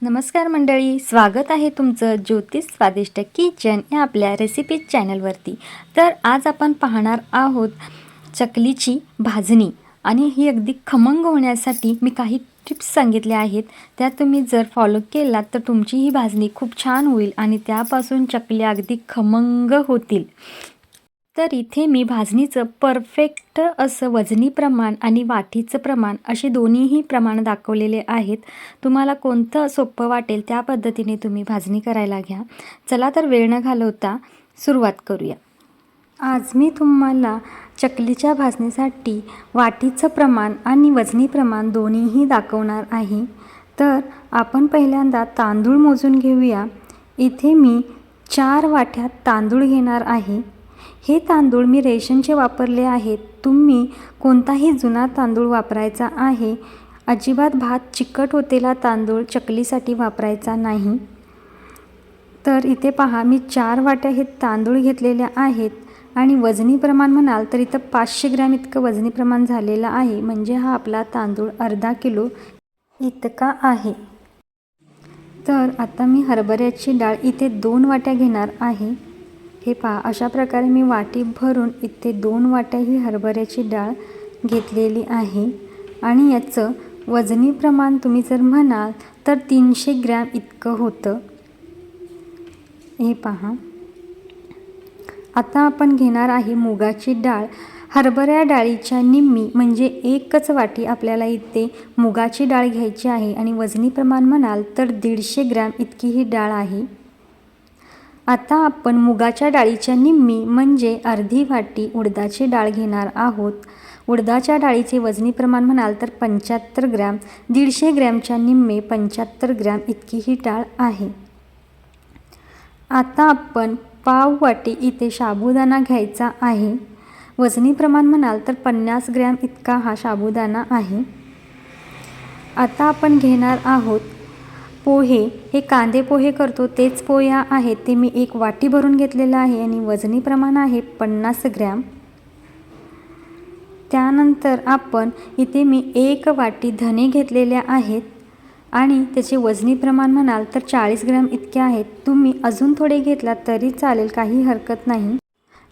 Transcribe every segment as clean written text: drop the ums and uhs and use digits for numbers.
नमस्कार मंडळी, स्वागत आहे तुमचं ज्योतिष स्वादिष्ट किचन या आपल्या रेसिपी चॅनलवरती। तर आज आपण पाहणार आहोत चकलीची भाजणी आणि ही अगदी खमंग होण्यासाठी मी काही टिप्स सांगितल्या आहेत। त्या तुम्ही जर फॉलो केलात तर तुमची ही भाजणी खूप छान होईल आणि त्यापासून चकल्या अगदी खमंग होतील। तर इथे मी भाजणीचं परफेक्ट असं वजनी प्रमाण आणि वाटीचं प्रमाण असे दोन्हीही प्रमाण दाखवलेले आहेत। तुम्हाला कोणतं सोपं वाटेल त्या पद्धतीने तुम्ही भाजणी करायला घ्या। चला तर वेळ न घालवता सुरुवात करूया। आज मी तुम्हाला चकलीच्या भाजणीसाठी वाटीचं प्रमाण आणि वजनी प्रमाण दोन्हीही दाखवणार आहे। तर आपण पहिल्यांदा तांदूळ मोजून घेऊया। इथे मी 4 वाट्या तांदूळ घेणार आहे। हे तांदूळ मी रेशनचे वापरले आहेत। तुम्ही कोणताही जुना तांदूळ वापरायचा आहे। अजिबात भात चिकट होतेला तांदूळ चकलीसाठी वापरायचा नाही। तर इथे पहा, मी 4 वाट्या हे तांदूळ घेतलेल्या आहेत आणि वजनी प्रमाण म्हणाल तर इथं 500 ग्रॅम इतकं वजनी प्रमाण झालेलं आहे। म्हणजे हा आपला तांदूळ अर्धा किलो इतका आहे। तर आता मी हरभऱ्याची डाळ इथे 2 वाट्या घेणार आहे। हे पहा, अशा प्रकारे मी वाटी भरून इथे 2 वाट्या ही हरभऱ्याची डाळ घेतलेली आहे आणि याचं वजनी प्रमाण तुम्ही जर म्हणाल तर 300 ग्रॅम इतकं होतं। हे पहा, आता आपण घेणार आहे मुगाची डाळ। हरभऱ्या डाळीच्या निम्मी म्हणजे 1च वाटी आपल्याला इथे मुगाची डाळ घ्यायची आहे आणि वजनी प्रमाण म्हणाल तर 150 ग्रॅम इतकी ही डाळ आहे। आता आपण मुगाच्या डाळीच्या निम्मी म्हणजे अर्धी वाटी उडदाची डाळ घेणार आहोत। उडदाच्या डाळीचे वजनी प्रमाण म्हणाल तर 75 ग्रॅम, 150 ग्रॅमच्या निम्मे 75 ग्रॅम इतकी ही डाळ आहे। आता आपण पाव वाटी इथे साबुदाणा घ्यायचा आहे। वजनी प्रमाण म्हणाल तर 50 ग्रॅम इतका हा साबुदाणा आहे। आता आपण घेणार आहोत पोहे। हे कांदे पोहे करतो तेच पोहे आहेत, ते मी 1 वाटी भरून घेतलेलं आहे आणि वजनी प्रमाण आहे 50 ग्रॅम। त्यानंतर आपण इथे मी 1 वाटी धने घेतलेल्या आहेत आणि त्याचे वजनी प्रमाण म्हणाल तर 40 ग्रॅम इतके आहेत। तुम्ही अजून थोडे घेतलात तरी चालेल, काही हरकत नाही।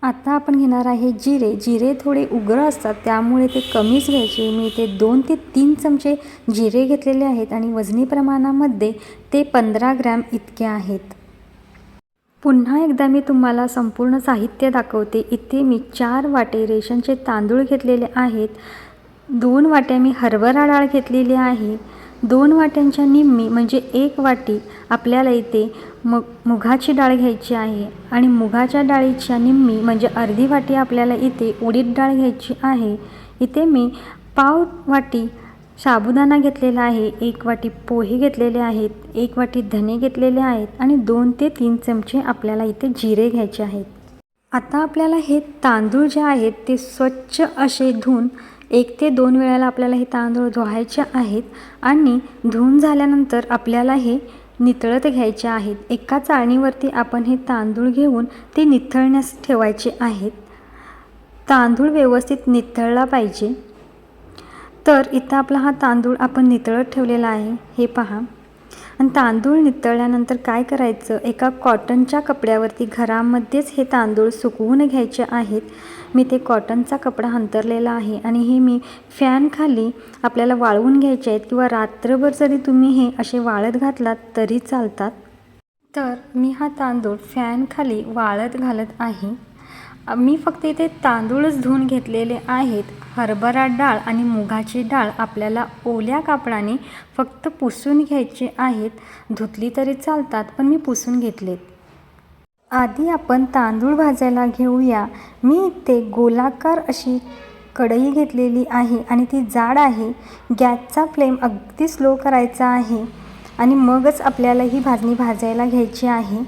आता आपण घेणार आहे जिरे। जिरे थोडे उग्र असतात त्यामुळे ते कमीच घ्यायचे। मी इथे 2 ते 3 चमचे जिरे घेतलेले आहेत आणि वजनी प्रमाणामध्ये ते 15 ग्रॅम इतके आहेत। पुन्हा एकदा मी तुम्हाला संपूर्ण साहित्य दाखवते। इथे मी 4 वाटे रेशनचे तांदूळ घेतलेले आहेत। 2 वाट्या मी हरभरा डाळ घेतलेली आहे। 2 वाट्यांच्या निम्मी म्हणजे 1 वाटी आपल्याला इथे मुगाची डाळ घ्यायची आहे आणि मुगाच्या डाळीच्या निम्मी म्हणजे अर्धी वाटी आपल्याला इथे उडीद डाळ घ्यायची आहे। इथे मी पाव वाटी साबुदाणा घेतलेला आहे, 1 वाटी पोहे घेतलेले आहेत, 1 वाटी धने घेतलेले आहेत आणि 2 ते 3 चमचे आपल्याला इथे जिरे घ्यायचे आहेत। आता आपल्याला हे तांदूळ जे आहेत ते स्वच्छ असे धुवून 1 ते 2 वेळेला आपल्याला हे तांदूळ धुवायचे आहेत आणि धुवून झाल्यानंतर आपल्याला हे नितळत घ्यायचे आहेत। एका चाळणीवरती आपण हे तांदूळ घेऊन ते निथळण्यास ठेवायचे आहेत। तांदूळ व्यवस्थित निथळला पाहिजे। तर इथं आपला हा तांदूळ आपण नितळत ठेवलेला आहे, हे पहा। आणि तांदूळ नितळल्यानंतर काय करायचं, एका कॉटनच्या कपड्यावरती घरामध्येच हे तांदूळ सुकवून घ्यायचे आहेत। मी ते कॉटनचा कपडा अंथरलेला आहे आणि हे मी फॅन खाली आपल्याला वाळवून घ्यायचे आहेत किंवा रात्रभर जरी तुम्ही हे असे वाळत घातलात तरी चालतात। तर मी हा तांदूळ फॅन खाली वाळत घालत आहे। मी फक्त इथे तांदूळच धुवून घेतलेले आहेत। हरभरा डाळ आणि मुगाची डाळ आपल्याला ओल्या कापडाने फक्त पुसून घ्यायचे आहेत। धुतली तरी चालतात पण मी पुसून घेतलेत। आधी आपण तांदूळ भाजायला घेऊया। मी इथे गोलाकार अशी कढई घेतलेली आहे आणि ती जाड आहे। गॅसचा फ्लेम अगदी स्लो करायचा आहे आणि मगच आपल्याला ही भाजणी भाजायला घ्यायची आहे।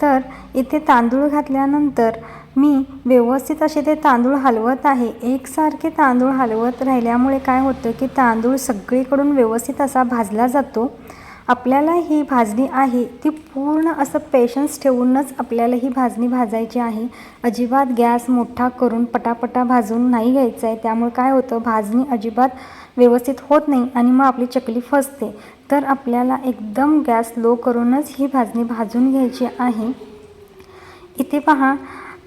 तर इथे तांदूळ घातल्यानंतर मी व्यवस्थित असे ते तांदूळ हलवत आहे। एकसारखे तांदूळ हलवत राहिल्यामुळे काय होतं की तांदूळ सगळीकडून व्यवस्थित असा भाजला जातो। आपल्याला ही भाजणी आहे ती पूर्ण असं पेशन्स ठेवूनच आपल्याला ही भाजणी भाजायची आहे। अजिबात गॅस मोठा करून पटापटा भाजून नाही घ्यायचं आहे, त्यामुळे काय होतं भाजणी अजिबात व्यवस्थित होत नाही आणि मग आपली चकली फसते। तर आपल्याला एकदम गॅस लो करूनच ही भाजणी भाजून घ्यायची आहे। इथे पहा,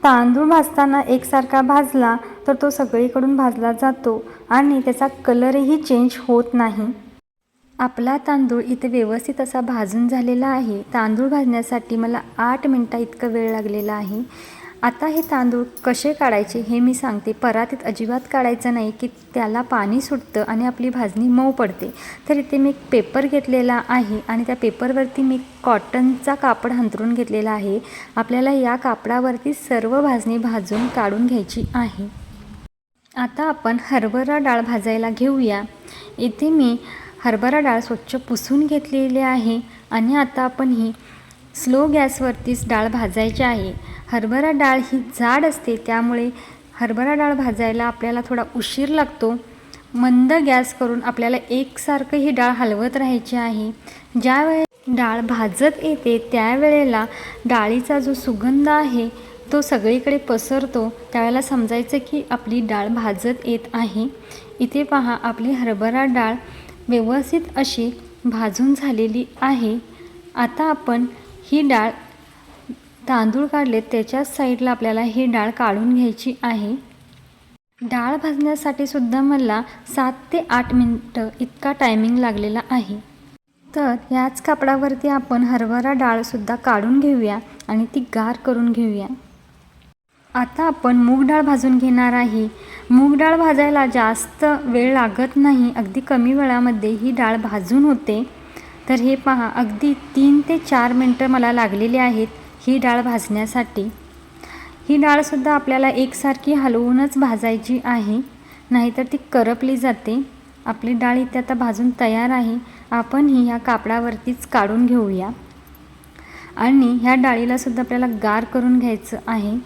तांदूळ भाजताना एकसारखा भाजला तर तो सगळीकडून भाजला जातो आणि त्याचा कलरही चेंज होत नाही। आपला तांदूळ इथे व्यवस्थित असा भाजून झालेला आहे। तांदूळ भाजण्यासाठी मला 8 मिनिटं इतका वेळ लागलेला आहे। आता हे तांदूळ कसे काढायचे हे मी सांगते। परातीत अजिबात काढायचं नाही की त्याला पाणी सुटतं आणि आपली भाजणी मऊ पडते। तर इथे मी एक पेपर घेतलेला आहे आणि त्या पेपरवरती मी कॉटनचा कापड अंथरून घेतलेला आहे। आपल्याला या कापडावरती सर्व भाजणी भाजून काढून घ्यायची आहे। आता आपण हरभरा डाळ भाजायला घेऊया। इथे मी हरभरा डाळ स्वच्छ पुसून घेतलेली आहे आणि आता आपण ही स्लो गॅसवरतीच डाळ भाजायची आहे। हरभरा डाळ ही जाड असते, त्यामुळे हरभरा डाळ भाजायला आपल्याला थोडा उशीर लागतो। मंद गॅस करून आपल्याला एकसारखं ही डाळ हलवत राहायची आहे। ज्यावेळेस डाळ भाजत येते त्यावेळेला डाळीचा जो सुगंध आहे तो सगळीकडे पसरतो, त्यावेळेला समजायचं की आपली डाळ भाजत येत आहे। इथे पहा, आपली हरभरा डाळ व्यवस्थित अशी भाजून झालेली आहे। आता आपण ही डाळ, तांदूळ काढले त्याच्याच साईडला आपल्याला ही डाळ काढून घ्यायची आहे। डाळ भाजण्यासाठी सुद्धा मला 7 ते 8 मिनिटं इतका टायमिंग लागलेला आहे। तर याच कापडावरती आपण हरभरा डाळसुद्धा काढून घेऊया आणि ती गार करून घेऊया। आता आपण मूग डाळ भाजून घेणार आहे। मूग डाळ भाजायला जास्त वेळ लागत नाही, अगदी कमी वेळामध्ये ही डाळ भाजून होते। तर हे पहा, अगदी 3 ते 4 मिनिटं मला लागलेली आहेत ही डाळ भाजण्यासाठी। ही डाळसुद्धा आपल्याला एकसारखी हलवूनच भाजायची आहे, नाहीतर ती करपली जाते। आपली डाळ इथे आता भाजून तयार आहे। आपण ही ह्या कापडावरतीच काढून घेऊया आणि ह्या डाळीलासुद्धा आपल्याला गार करून घ्यायचं आहे।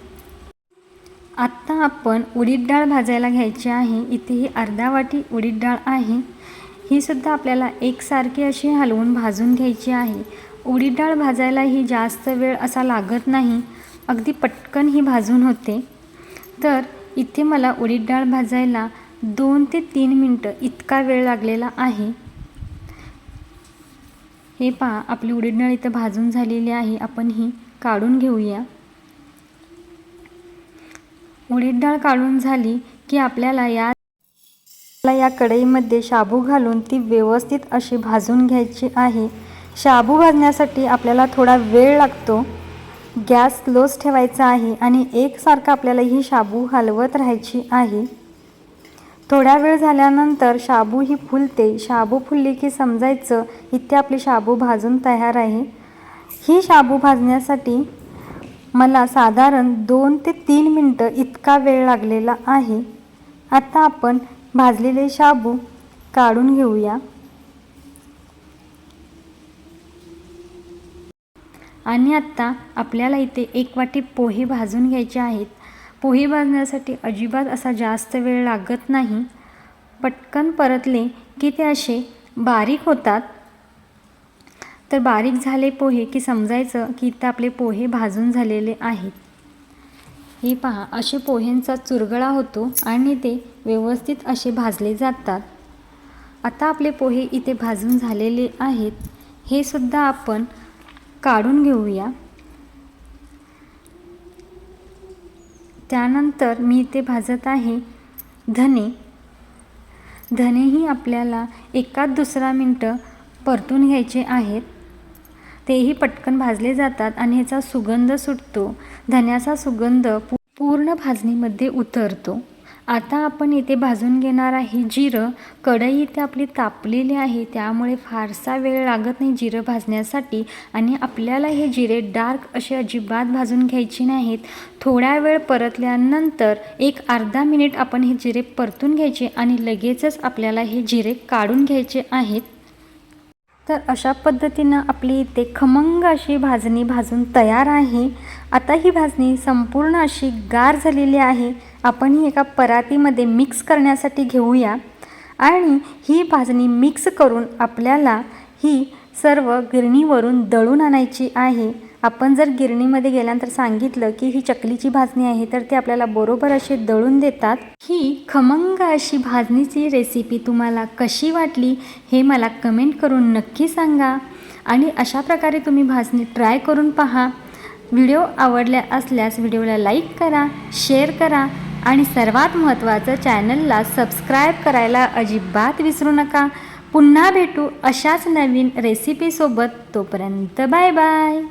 आत्ता आपण उडीद डाळ भाजायला घ्यायची आहे। इथे ही अर्धा वाटी उडीद डाळ आहे, ही सुद्धा आपल्याला एकसारखी अशी हलवून भाजून घ्यायची आहे। उडीद डाळ भाजायला ही जास्त वेळ असा लागत नाही, अगदी पटकन ही भाजून होते। तर इथे मला उडीद डाळ भाजायला 2 ते 3 मिनिटं इतका वेळ लागलेला आहे। हे पहा, आपली उडीद डाळ इथं भाजून झालेली आहे। आपण ही काढून घेऊया। उडीद डाळ काढून झाली की आपल्याला या कढईमध्ये शाबू घालून ती व्यवस्थित अशी भाजून घ्यायची आहे। शाबू भाजण्यासाठी आपल्याला थोडा वेळ लागतो। गॅस स्लोच ठेवायचा आहे आणि एकसारखं आपल्याला ही शाबू हलवत राहायची आहे। थोडा वेळ झाल्यानंतर शाबू ही फुलते। शाबू फुलली की समजायचं इथे आपली शाबू भाजून तयार आहे। ही शाबू भाजण्यासाठी मला साधारण 2 ते 3 मिनिटं इतका वेळ लागलेला आहे। आता आपण भाजलेले शाबू काढून घेऊया आणि आता आपल्याला इथे 1 वाटी पोहे भाजून घ्यायचे आहेत। पोहे भाजण्यासाठी अजिबात असा जास्त वेळ लागत नाही, पटकन परतले की ते असे बारीक होतात। तर बारीक झाले पोहे की समजायचं की इथं आपले पोहे भाजून झालेले आहेत। हे पहा, असे पोह्यांचा चुरगळा होतो आणि ते व्यवस्थित असे भाजले जातात। आता आपले पोहे इथे भाजून झालेले आहेत, हे सुद्धा आपण काढून घेऊया। त्यानंतर मी इथे भाजत आहे धने। धनेही आपल्याला 1-2 मिनिटं परतून घ्यायचे आहेत, तेही पटकन भाजले जातात आणि ह्याचा सुगंध सुटतो। धन्याचा सुगंध पूर्ण भाजणीमध्ये उतरतो। आता आपण इथे भाजून घेणार आहे जिरं। कढई इथे आपली तापलेली आहे, त्यामुळे फारसा वेळ लागत नाही जिरं भाजण्यासाठी आणि आपल्याला हे जिरे डार्क असे अजिबात भाजून घ्यायचे नाहीत। थोड्या वेळ परतल्यानंतर 1-अर्धा मिनिट आपण हे जिरे परतून घ्यायचे आणि लगेचच आपल्याला हे जिरे काढून घ्यायचे आहेत। तर अशा पद्धतीनं आपली इथे खमंग अशी भाजणी भाजून तयार आहे। आता ही भाजणी संपूर्ण अशी गार झालेली आहे। आपण ही एका परातीमध्ये मिक्स करण्यासाठी घेऊया आणि ही भाजणी मिक्स करून आपल्याला ही सर्व गिरणीवरून दळून आणायची आहे। आपण जर गिरणीमध्ये गेल्यानंतर सांगितलं की ही चकलीची भाजणी आहे तर ते आपल्याला बरोबर असे दळून देतात। ही खमंग अशी भाजणीची रेसिपी तुम्हाला कशी वाटली हे मला कमेंट करून नक्की सांगा आणि अशा प्रकारे तुम्ही भाजणी ट्राय करून पहा। व्हिडिओ आवडल्या असल्यास व्हिडिओला लाईक करा, शेअर करा आणि सर्वात महत्त्वाचं चॅनलला सबस्क्राईब करायला अजिबात विसरू नका। पुन्हा भेटू अशाच नवीन रेसिपीसोबत, तोपर्यंत बाय बाय।